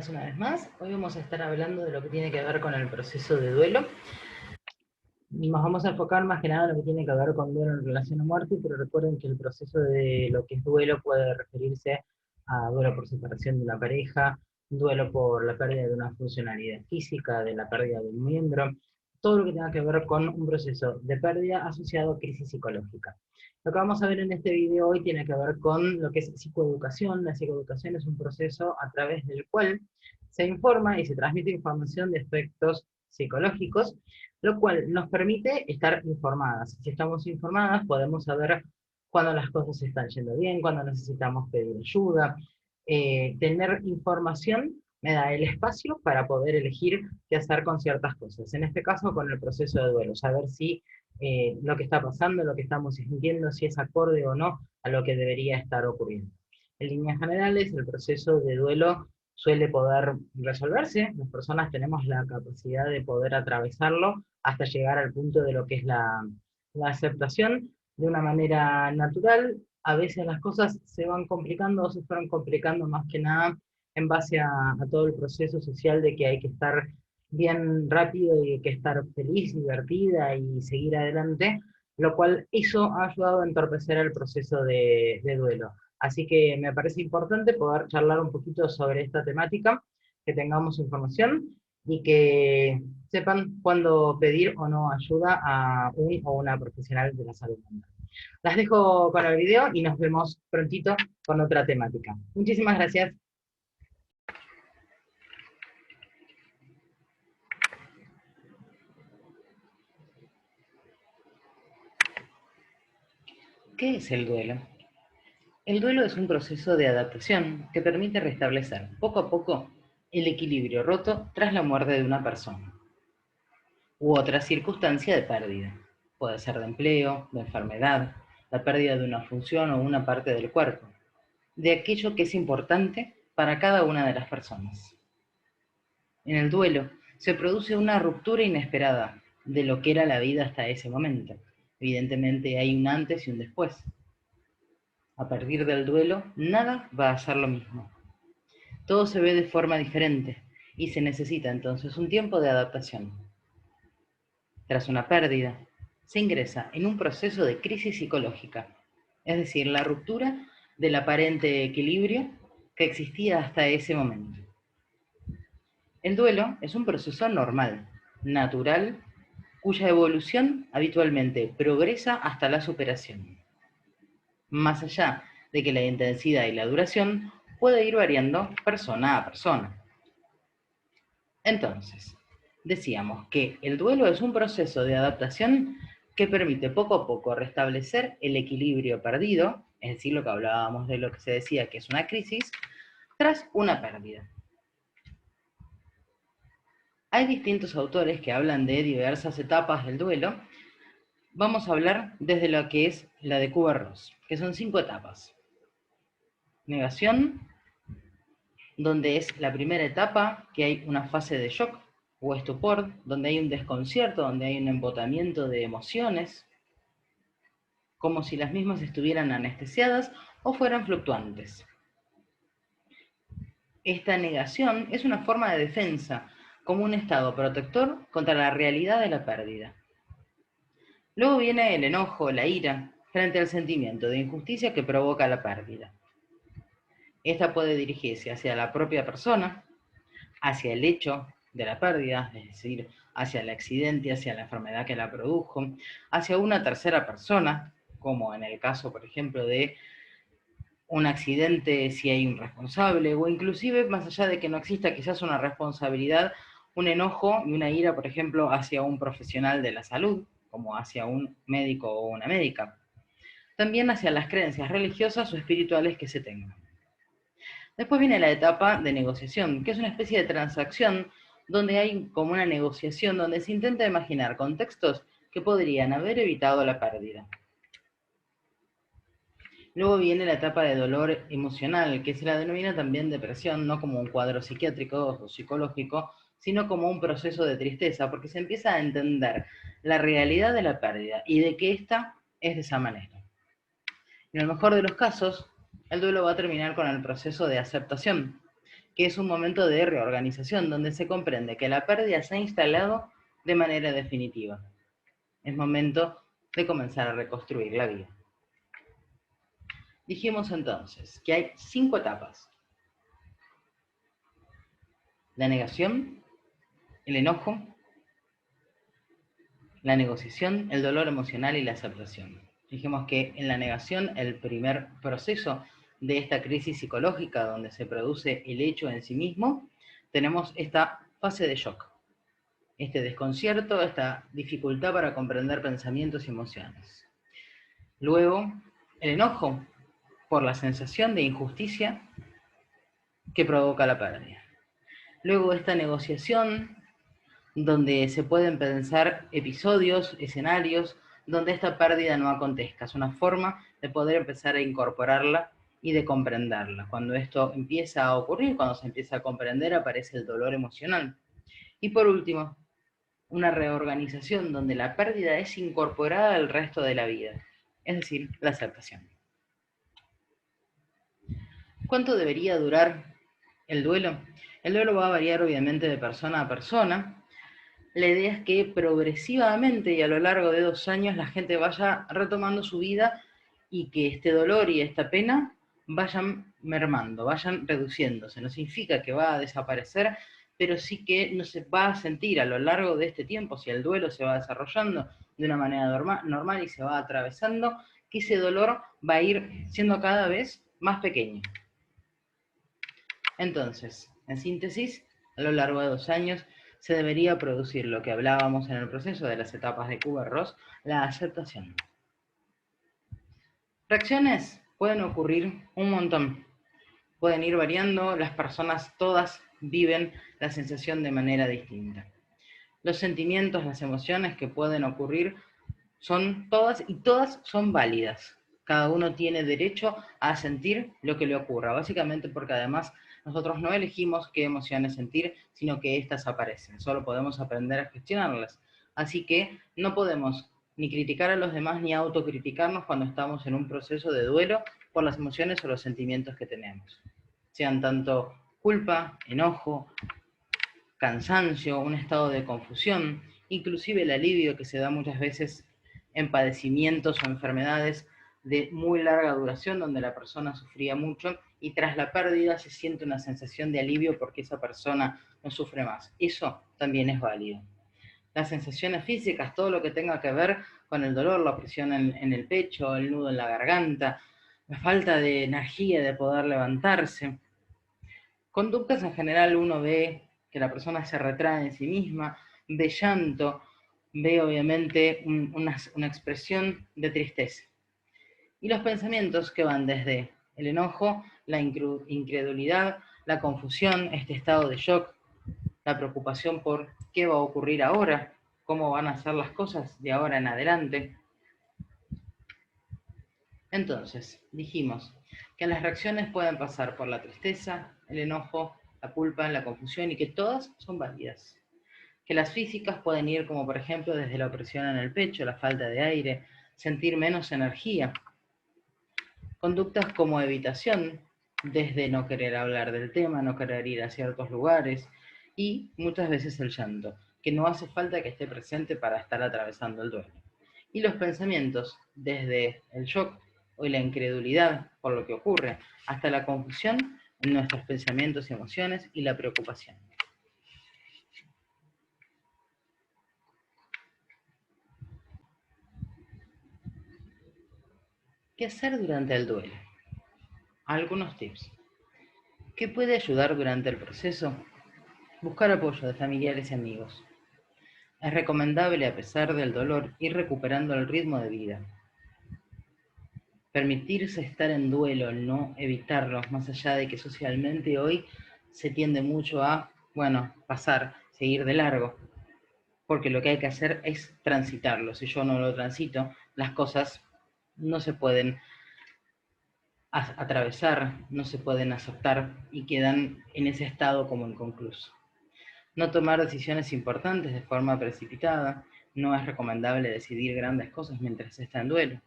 bienvenidas una vez más. Hoy vamos a estar hablando de lo que tiene que ver con el proceso de duelo. Nos vamos a enfocar más que nada en lo que tiene que ver con duelo en relación a muerte, pero recuerden que el proceso de lo que es duelo puede referirse a duelo por separación de una pareja, duelo por la pérdida de una funcionalidad física, de la pérdida de un miembro, todo lo que tenga que ver con un proceso de pérdida asociado a crisis psicológica. Lo que vamos a ver en este video hoy tiene que ver con lo que es psicoeducación. La psicoeducación es un proceso a través del cual se informa y se transmite información de aspectos psicológicos, lo cual nos permite estar informadas. Si estamos informadas, podemos saber cuándo las cosas están yendo bien, cuándo necesitamos pedir ayuda. Tener información me da el espacio para poder elegir qué hacer con ciertas cosas. En este caso, con el proceso de duelo, saber si lo que está pasando, lo que estamos sintiendo, si es acorde o no a lo que debería estar ocurriendo. En líneas generales, el proceso de duelo suele poder resolverse. Las personas tenemos la capacidad de poder atravesarlo hasta llegar al punto de lo que es la aceptación de una manera natural. A veces las cosas se van complicando o se fueron complicando más que nada en base a todo el proceso social de que hay que estar bien rápido y hay que estar feliz, divertida y seguir adelante, lo cual eso ha ayudado a entorpecer el proceso de duelo. Así que me parece importante poder charlar un poquito sobre esta temática, que tengamos información y que sepan cuándo pedir o no ayuda a un o una profesional de la salud mental. Las dejo con el video y nos vemos prontito con otra temática. Muchísimas gracias. ¿Qué es el duelo? El duelo es un proceso de adaptación que permite restablecer poco a poco el equilibrio roto tras la muerte de una persona u otra circunstancia de pérdida. Puede ser de empleo, de enfermedad, la pérdida de una función o una parte del cuerpo, de aquello que es importante para cada una de las personas. En el duelo se produce una ruptura inesperada de lo que era la vida hasta ese momento. Evidentemente hay un antes y un después. A partir del duelo, nada va a ser lo mismo. Todo se ve de forma diferente y se necesita entonces un tiempo de adaptación. Tras una pérdida, se ingresa en un proceso de crisis psicológica, es decir, la ruptura del aparente equilibrio que existía hasta ese momento. El duelo es un proceso normal, natural, cuya evolución habitualmente progresa hasta la superación. Más allá de que la intensidad y la duración puede ir variando persona a persona. Entonces, decíamos que el duelo es un proceso de adaptación que permite poco a poco restablecer el equilibrio perdido, es decir, lo que hablábamos de lo que se decía que es una crisis, tras una pérdida. Hay distintos autores que hablan de diversas etapas del duelo. Vamos a hablar desde lo que es la de Kubler-Ross, que son 5 etapas. Negación, donde es la primera etapa, que hay una fase de shock o estupor, donde hay un desconcierto, donde hay un embotamiento de emociones, como si las mismas estuvieran anestesiadas o fueran fluctuantes. Esta negación es una forma de defensa, como un estado protector contra la realidad de la pérdida. Luego viene el enojo, la ira, frente al sentimiento de injusticia que provoca la pérdida. Esta puede dirigirse hacia la propia persona, hacia el hecho de la pérdida, es decir, hacia el accidente, hacia la enfermedad que la produjo, hacia una tercera persona, como en el caso, por ejemplo, de un accidente si hay un responsable, o inclusive, más allá de que no exista quizás una responsabilidad, un enojo y una ira, por ejemplo, hacia un profesional de la salud, como hacia un médico o una médica. También hacia las creencias religiosas o espirituales que se tengan. Después viene la etapa de negociación, que es una especie de transacción donde hay como una negociación donde se intenta imaginar contextos que podrían haber evitado la pérdida. Luego viene la etapa de dolor emocional, que se la denomina también depresión, no como un cuadro psiquiátrico o psicológico, sino como un proceso de tristeza, porque se empieza a entender la realidad de la pérdida y de que ésta es de esa manera. En el mejor de los casos, el duelo va a terminar con el proceso de aceptación, que es un momento de reorganización donde se comprende que la pérdida se ha instalado de manera definitiva. Es momento de comenzar a reconstruir la vida. Dijimos entonces que hay 5 etapas: la negación, el enojo, la negociación, el dolor emocional y la aceptación. Dijimos que en la negación, el primer proceso de esta crisis psicológica donde se produce el hecho en sí mismo, tenemos esta fase de shock, este desconcierto, esta dificultad para comprender pensamientos y emociones. Luego, el enojo por la sensación de injusticia que provoca la pérdida. Luego, esta negociación donde se pueden pensar episodios, escenarios, donde esta pérdida no acontezca. Es una forma de poder empezar a incorporarla y de comprenderla. Cuando esto empieza a ocurrir, cuando se empieza a comprender, aparece el dolor emocional. Y por último, una reorganización donde la pérdida es incorporada al resto de la vida, es decir, la aceptación. ¿Cuánto debería durar el duelo? El duelo va a variar obviamente de persona a persona. La idea es que progresivamente y a lo largo de 2 años la gente vaya retomando su vida y que este dolor y esta pena vayan mermando, vayan reduciéndose. No significa que va a desaparecer, pero sí que no se va a sentir a lo largo de este tiempo, si el duelo se va desarrollando de una manera normal y se va atravesando, que ese dolor va a ir siendo cada vez más pequeño. Entonces, en síntesis, a lo largo de 2 años se debería producir lo que hablábamos en el proceso de las etapas de Kübler-Ross, la aceptación. Reacciones pueden ocurrir un montón, pueden ir variando, las personas todas viven la sensación de manera distinta. Los sentimientos, las emociones que pueden ocurrir son todas y todas son válidas. Cada uno tiene derecho a sentir lo que le ocurra, básicamente porque además nosotros no elegimos qué emociones sentir, sino que éstas aparecen. Solo podemos aprender a gestionarlas. Así que no podemos ni criticar a los demás ni autocriticarnos cuando estamos en un proceso de duelo por las emociones o los sentimientos que tenemos. Sean tanto culpa, enojo, cansancio, un estado de confusión, inclusive el alivio que se da muchas veces en padecimientos o enfermedades de muy larga duración donde la persona sufría mucho y tras la pérdida se siente una sensación de alivio porque esa persona no sufre más. Eso también es válido. Las sensaciones físicas, todo lo que tenga que ver con el dolor, la presión en el pecho, el nudo en la garganta, la falta de energía de poder levantarse. Conductas en general uno ve que la persona se retrae en sí misma, ve llanto, ve obviamente una expresión de tristeza. Y los pensamientos que van desde el enojo, la incredulidad, la confusión, este estado de shock, la preocupación por qué va a ocurrir ahora, cómo van a ser las cosas de ahora en adelante. Entonces, dijimos que las reacciones pueden pasar por la tristeza, el enojo, la culpa, la confusión y que todas son válidas. Que las físicas pueden ir como por ejemplo desde la opresión en el pecho, la falta de aire, sentir menos energía. Conductas como evitación, desde no querer hablar del tema, no querer ir a ciertos lugares y muchas veces el llanto, que no hace falta que esté presente para estar atravesando el duelo. Y los pensamientos, desde el shock o la incredulidad por lo que ocurre, hasta la confusión en nuestros pensamientos y emociones y la preocupación. ¿Qué hacer durante el duelo? Algunos tips. ¿Qué puede ayudar durante el proceso? Buscar apoyo de familiares y amigos. Es recomendable, a pesar del dolor, ir recuperando el ritmo de vida. Permitirse estar en duelo, no evitarlo, más allá de que socialmente hoy se tiende mucho a, pasar, seguir de largo, porque lo que hay que hacer es transitarlo. Si yo no lo transito, las cosas no se pueden atravesar, no se pueden aceptar y quedan en ese estado como inconcluso. No tomar decisiones importantes de forma precipitada, no es recomendable decidir grandes cosas mientras se está en duelo.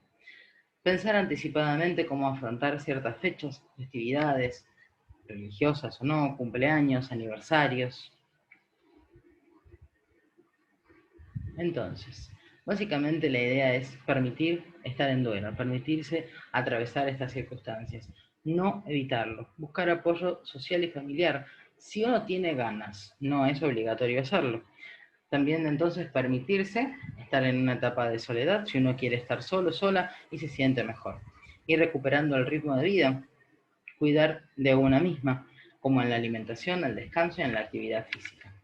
Pensar anticipadamente cómo afrontar ciertas fechas, festividades, religiosas o no, cumpleaños, aniversarios. Entonces, básicamente la idea es permitir estar en duelo, permitirse atravesar estas circunstancias, no evitarlo, buscar apoyo social y familiar. Si uno tiene ganas, no es obligatorio hacerlo. También entonces permitirse estar en una etapa de soledad, si uno quiere estar solo, sola y se siente mejor. Ir recuperando el ritmo de vida, cuidar de una misma, como en la alimentación, el descanso y en la actividad física.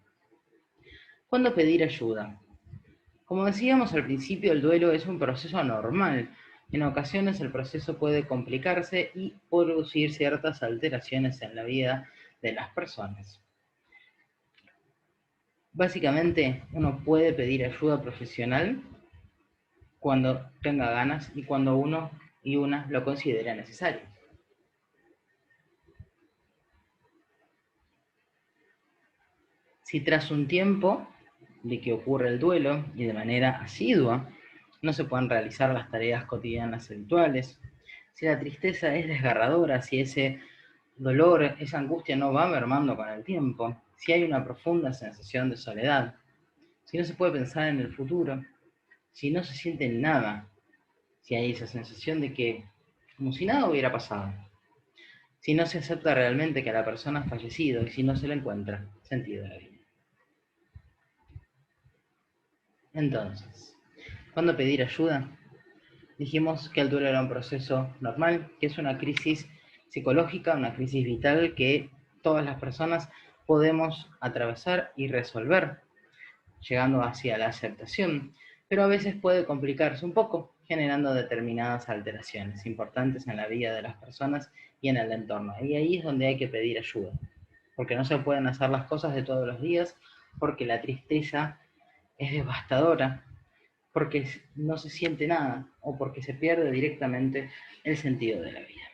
¿Cuándo pedir ayuda? Como decíamos al principio, el duelo es un proceso normal. En ocasiones el proceso puede complicarse y producir ciertas alteraciones en la vida de las personas. Básicamente, uno puede pedir ayuda profesional cuando tenga ganas y cuando uno y una lo considera necesario. Si tras un tiempo de que ocurre el duelo y de manera asidua no se pueden realizar las tareas cotidianas habituales, si la tristeza es desgarradora, si ese dolor, esa angustia no va mermando con el tiempo, si hay una profunda sensación de soledad, si no se puede pensar en el futuro, si no se siente nada, si hay esa sensación de que como si nada hubiera pasado, si no se acepta realmente que la persona ha fallecido y si no se le encuentra sentido a la vida. Entonces, ¿cuándo pedir ayuda? Dijimos que el duelo era un proceso normal, que es una crisis psicológica, una crisis vital que todas las personas podemos atravesar y resolver, llegando hacia la aceptación, pero a veces puede complicarse un poco, generando determinadas alteraciones importantes en la vida de las personas y en el entorno. Y ahí es donde hay que pedir ayuda, porque no se pueden hacer las cosas de todos los días, porque la tristeza es devastadora, porque no se siente nada o porque se pierde directamente el sentido de la vida.